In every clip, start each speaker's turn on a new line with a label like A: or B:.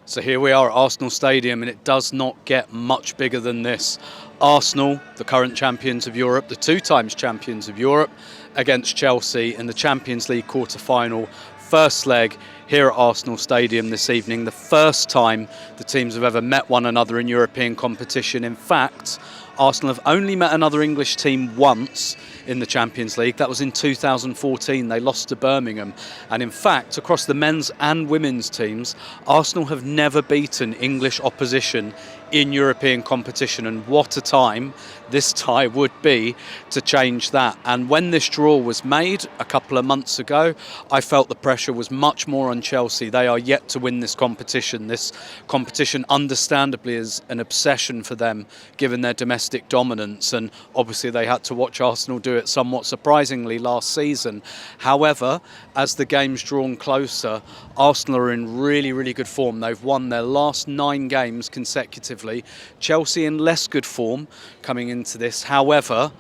A: So here we are at Arsenal Stadium, and it does not get much bigger than this. Arsenal, the current champions of Europe, the 2 times champions of Europe, against Chelsea in the Champions League Quarter Final. First leg here at Arsenal Stadium this evening. The first time the teams have ever met one another in European competition. In fact, Arsenal have only met another English team once in the Champions League. That was in 2014. They lost to Birmingham. And in fact, across the men's and women's teams, Arsenal have never beaten English opposition in European competition. And what a time this tie would be to change that. And when this draw was made a couple of months ago, I felt the pressure was much more on Chelsea. They are yet to win this competition. This competition, understandably, is an obsession for them, given their domestic dominance. And obviously they had to watch Arsenal do it somewhat surprisingly last season. However, as the game's drawn closer, Arsenal are in really, really good form. They've won their last 9 games consecutively. Chelsea in less good form coming into this. However,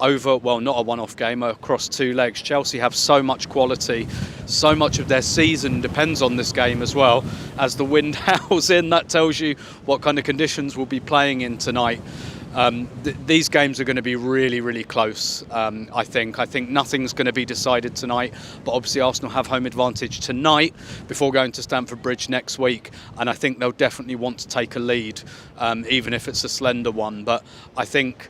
A: not a one-off game, across 2 legs. Chelsea have so much quality, so much of their season depends on this game as well. As the wind howls in, that tells you what kind of conditions we'll be playing in tonight. These games are going to be really, really close, I think. I think nothing's going to be decided tonight, but obviously Arsenal have home advantage tonight before going to Stamford Bridge next week, and I think they'll definitely want to take a lead, even if it's a slender one. But I think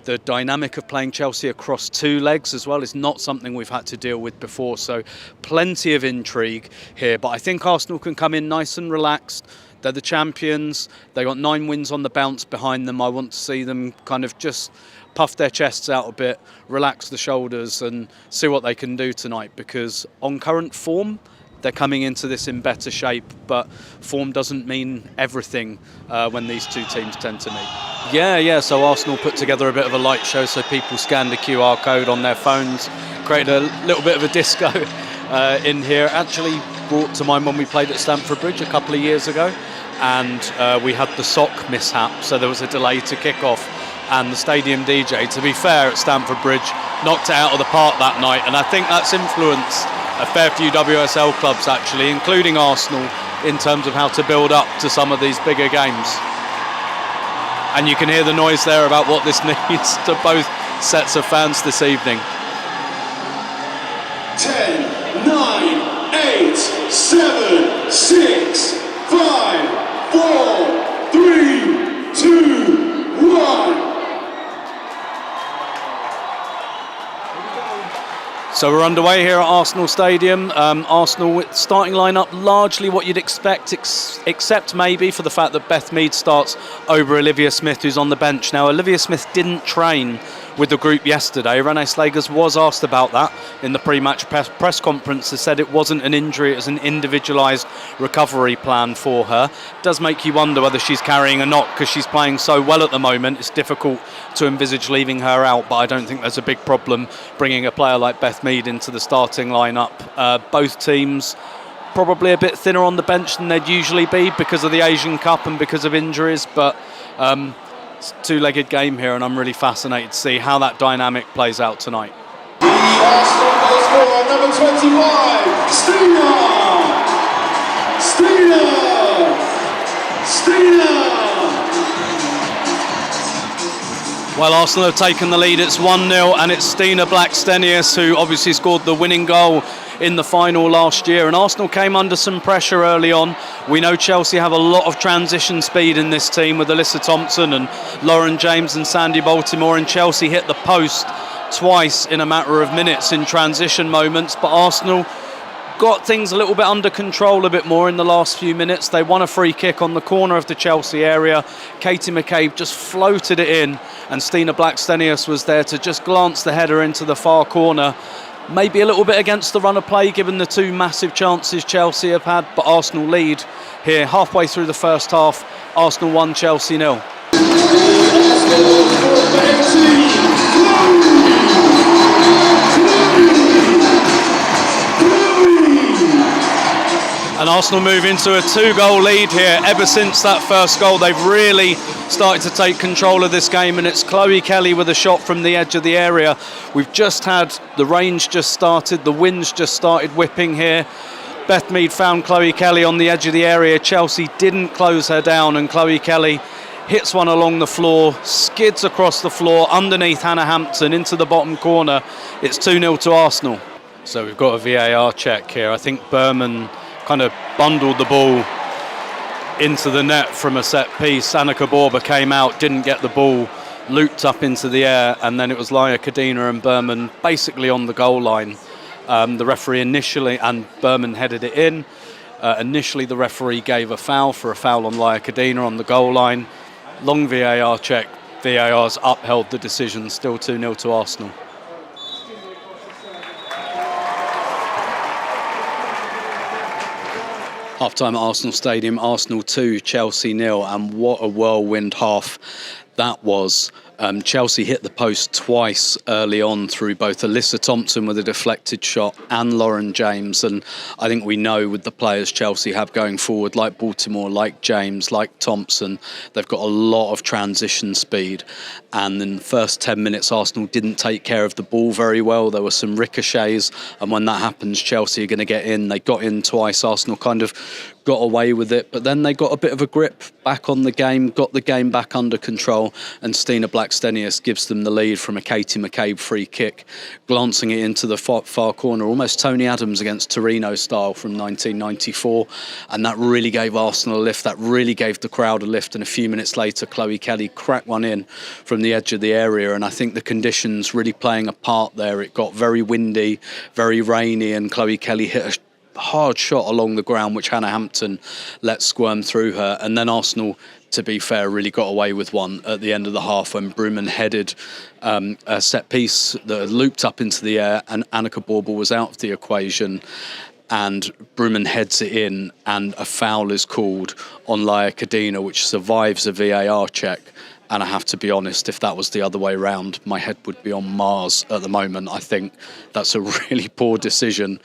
A: the dynamic of playing Chelsea across 2 legs as well is not something we've had to deal with before, so plenty of intrigue here. But I think Arsenal can come in nice and relaxed. They're the champions. They got 9 wins on the bounce behind them. I want to see them kind of just puff their chests out a bit, relax the shoulders and see what they can do tonight, because on current form, they're coming into this in better shape, but form doesn't mean everything when these 2 teams tend to meet. Yeah, so Arsenal put together a bit of a light show, so people scanned the QR code on their phones, created a little bit of a disco in here. Actually brought to mind when we played at Stamford Bridge a couple of years ago, and we had the sock mishap, so there was a delay to kick off, and the stadium DJ, to be fair, at Stamford Bridge knocked it out of the park that night, and I think that's influenced a fair few WSL clubs actually, including Arsenal, in terms of how to build up to some of these bigger games. And you can hear the noise there about what this means to both sets of fans this evening.
B: 10, 9, 8, 7, 6, 5, 4, 3, 2, 1.
A: So we're underway here at Arsenal Stadium. Arsenal starting lineup largely what you'd expect, except maybe for the fact that Beth Mead starts over Olivia Smith, who's on the bench. Now, Olivia Smith didn't train with the group yesterday. Renee Slagers was asked about that in the pre-match press conference. They said it wasn't an injury, it was an individualised recovery plan for her. It does make you wonder whether she's carrying a knock, because she's playing so well at the moment. It's difficult to envisage leaving her out, but I don't think there's a big problem bringing a player like Beth Mead into the starting lineup. Both teams probably a bit thinner on the bench than they'd usually be because of the Asian Cup and because of injuries, but it's a 2-legged game here, and I'm really fascinated to see how that dynamic plays out tonight.
B: The Arsenal goal scorer, number 25, Stina!
A: Well, Arsenal have taken the lead. It's 1-0, and it's Stina Blackstenius who obviously scored the winning goal in the final last year. And Arsenal came under some pressure early on. We know Chelsea have a lot of transition speed in this team with Alyssa Thompson and Lauren James and Sandy Baltimore, and Chelsea hit the post twice in a matter of minutes in transition moments, but Arsenal got things a little bit under control a bit more in the last few minutes. They won a free kick on the corner of the Chelsea area. Katie McCabe just floated it in, and Stina Blackstenius was there to just glance the header into the far corner. Maybe a little bit against the run of play given the 2 massive chances Chelsea have had, but Arsenal lead here halfway through the first half. Arsenal 1, Chelsea 0. And Arsenal move into a 2-goal lead here. Ever since that first goal, they've really started to take control of this game, and it's Chloe Kelly with a shot from the edge of the area. We've just had the range just started, the winds just started whipping here. Beth Mead found Chloe Kelly on the edge of the area. Chelsea didn't close her down, and Chloe Kelly hits one along the floor, skids across the floor underneath Hannah Hampton into the bottom corner. It's 2-0 to Arsenal. So we've got a VAR check here. I think Berman kind of bundled the ball into the net from a set piece. Annika Borba came out, didn't get the ball, looped up into the air, and then it was Laia Kadina and Berman basically on the goal line. The referee initially, and Berman headed it in. Initially the referee gave a foul on Laia Kadina on the goal line. Long VAR check, VAR's upheld the decision, still 2-0 to Arsenal. Half-time at Arsenal Stadium, Arsenal 2, Chelsea 0, and what a whirlwind half that was. Chelsea hit the post twice early on through both Alyssa Thompson with a deflected shot and Lauren James, and I think we know with the players Chelsea have going forward, like Baltimore, like James, like Thompson, they've got a lot of transition speed, and in the first 10 minutes Arsenal didn't take care of the ball very well. There were some ricochets, and when that happens Chelsea are going to get in. They got in twice, Arsenal kind of got away with it, but then they got a bit of a grip back on the game, got the game back under control, and Stina Blackstenius gives them the lead from a Katie McCabe free kick, glancing it into the far corner, almost Tony Adams against Torino style from 1994, and that really gave Arsenal a lift, that really gave the crowd a lift, and a few minutes later Chloe Kelly cracked one in from the edge of the area, and I think the conditions really playing a part there. It got very windy, very rainy, and Chloe Kelly hit a hard shot along the ground which Hannah Hampton let squirm through her, and then Arsenal, to be fair, really got away with one at the end of the half when Bruman headed a set piece that looped up into the air, and Annika Borba was out of the equation, and Bruman heads it in, and a foul is called on Laia Kadina, which survives a VAR check. And I have to be honest, if that was the other way round, my head would be on Mars at the moment. I think that's a really poor decision.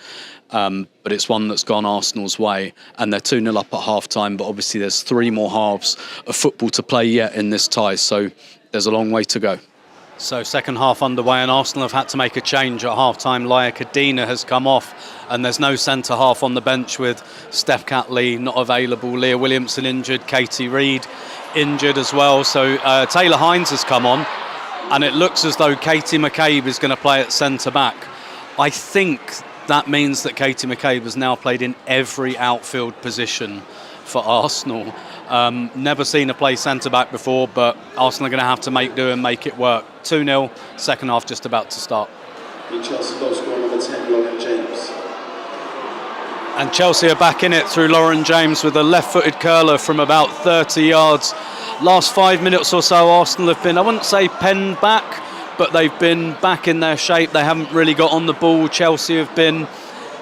A: But it's one that's gone Arsenal's way, and they're 2-0 up at half-time, but obviously there's 3 more halves of football to play yet in this tie, so there's a long way to go. So second half underway, and Arsenal have had to make a change at half-time. Laia Kadina has come off, and there's no centre-half on the bench with Steph Catley not available, Leah Williamson injured, Katie Reid injured as well, so Taylor Hines has come on, and it looks as though Katie McCabe is going to play at centre-back. I think that means that Katie McCabe has now played in every outfield position for Arsenal. Never seen her play centre-back before, but Arsenal are going to have to make do and make it work. 2-0, second half just about to start.
B: Chelsea goal scorer number 10, Lauren James.
A: And Chelsea are back in it through Lauren James with a left-footed curler from about 30 yards. Last 5 minutes or so, Arsenal have been, I wouldn't say penned back, but they've been back in their shape. They haven't really got on the ball. Chelsea have been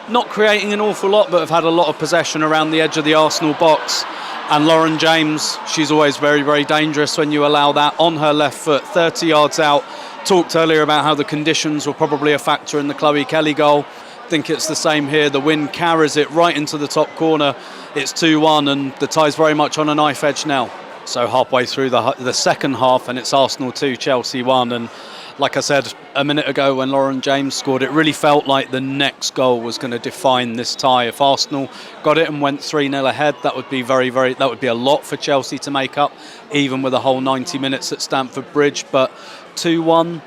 A: not creating an awful lot, but have had a lot of possession around the edge of the Arsenal box. And Lauren James, she's always very, very dangerous when you allow that on her left foot, 30 yards out. Talked earlier about how the conditions were probably a factor in the Chloe Kelly goal. I think it's the same here. The wind carries it right into the top corner. It's 2-1, and the tie's very much on a knife edge now. So halfway through the second half, and it's Arsenal 2, Chelsea 1. And like I said a minute ago when Lauren James scored, it really felt like the next goal was going to define this tie. If Arsenal got it and went 3-0 ahead, that would be that would be a lot for Chelsea to make up, even with a whole 90 minutes at Stamford Bridge. But 2-1,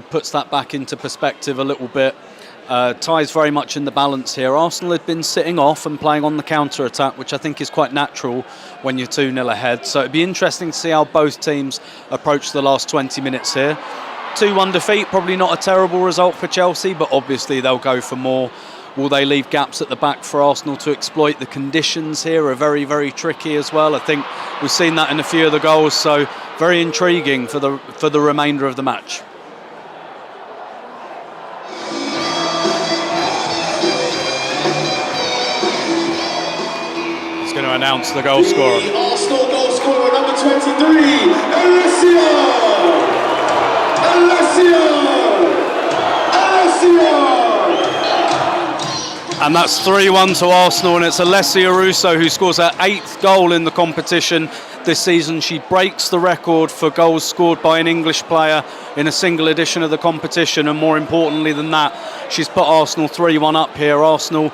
A: puts that back into perspective a little bit. Ties very much in the balance here. Arsenal had been sitting off and playing on the counter-attack, which I think is quite natural when you're 2-0 ahead. So it'd be interesting to see how both teams approach the last 20 minutes here. 2-1 defeat, probably not a terrible result for Chelsea, but obviously they'll go for more. Will they leave gaps at the back for Arsenal to exploit? The conditions here are very, very tricky as well. I think we've seen that in a few of the goals, so very intriguing for the remainder of the match. He's going to announce the goal scorer.
B: The Arsenal goal scorer number 23, Alessia
A: And that's 3-1 to Arsenal, and it's Alessia Russo who scores her 8th goal in the competition this season. She breaks the record for goals scored by an English player in a single edition of the competition, and more importantly than that, she's put Arsenal 3-1 up here. Arsenal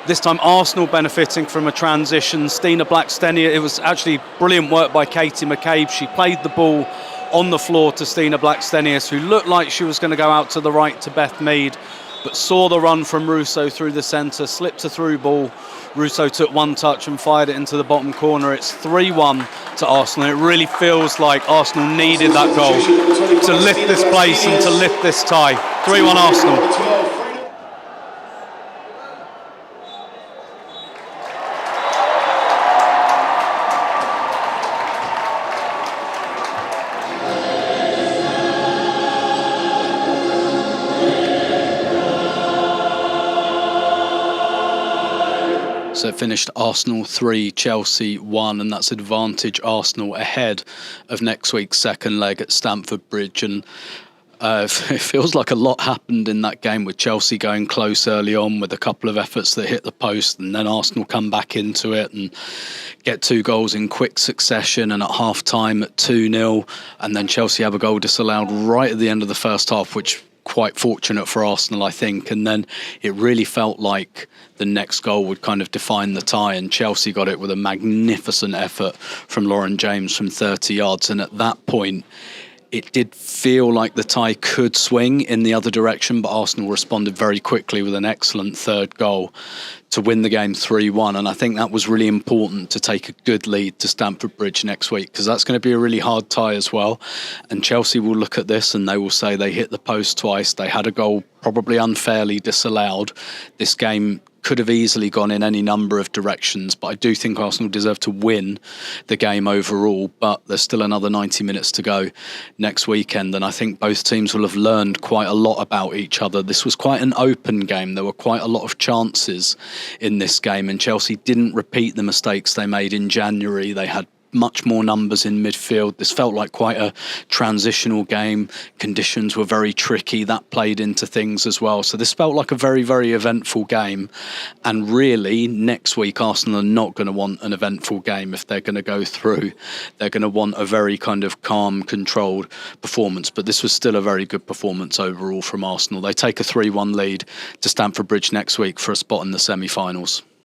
A: This time Arsenal benefiting from a transition. Stina Blackstenius, it was actually brilliant work by Katie McCabe. She played the ball on the floor to Stina Blackstenius, who looked like she was going to go out to the right to Beth Mead, but saw the run from Russo through the centre, slipped a through ball. Russo took one touch and fired it into the bottom corner. It's 3-1 to Arsenal. It really feels like Arsenal needed that goal to lift this place and to lift this tie. 3-1 Arsenal. So it finished Arsenal 3, Chelsea 1, and that's advantage Arsenal ahead of next week's second leg at Stamford Bridge. And it feels like a lot happened in that game, with Chelsea going close early on with a couple of efforts that hit the post, and then Arsenal come back into it and get 2 goals in quick succession, and at half-time at 2-0, and then Chelsea have a goal disallowed right at the end of the first half, which quite fortunate for Arsenal, I think. And then it really felt like the next goal would kind of define the tie, and Chelsea got it with a magnificent effort from Lauren James from 30 yards. And at that point, it did feel like the tie could swing in the other direction, but Arsenal responded very quickly with an excellent third goal to win the game 3-1. And I think that was really important, to take a good lead to Stamford Bridge next week, because that's going to be a really hard tie as well. And Chelsea will look at this and they will say they hit the post twice. They had a goal probably unfairly disallowed. This game could have easily gone in any number of directions, but I do think Arsenal deserve to win the game overall. But there's still another 90 minutes to go next weekend, and I think both teams will have learned quite a lot about each other. This was quite an open game. There were quite a lot of chances in this game, and Chelsea didn't repeat the mistakes they made in January. They had much more numbers in midfield. This felt like quite a transitional game. Conditions were very tricky. That played into things as well. So this felt like a very, very eventful game. And really, next week, Arsenal are not going to want an eventful game if they're going to go through. They're going to want a very kind of calm, controlled performance. But this was still a very good performance overall from Arsenal. They take a 3-1 lead to Stamford Bridge next week for a spot in the semi-finals.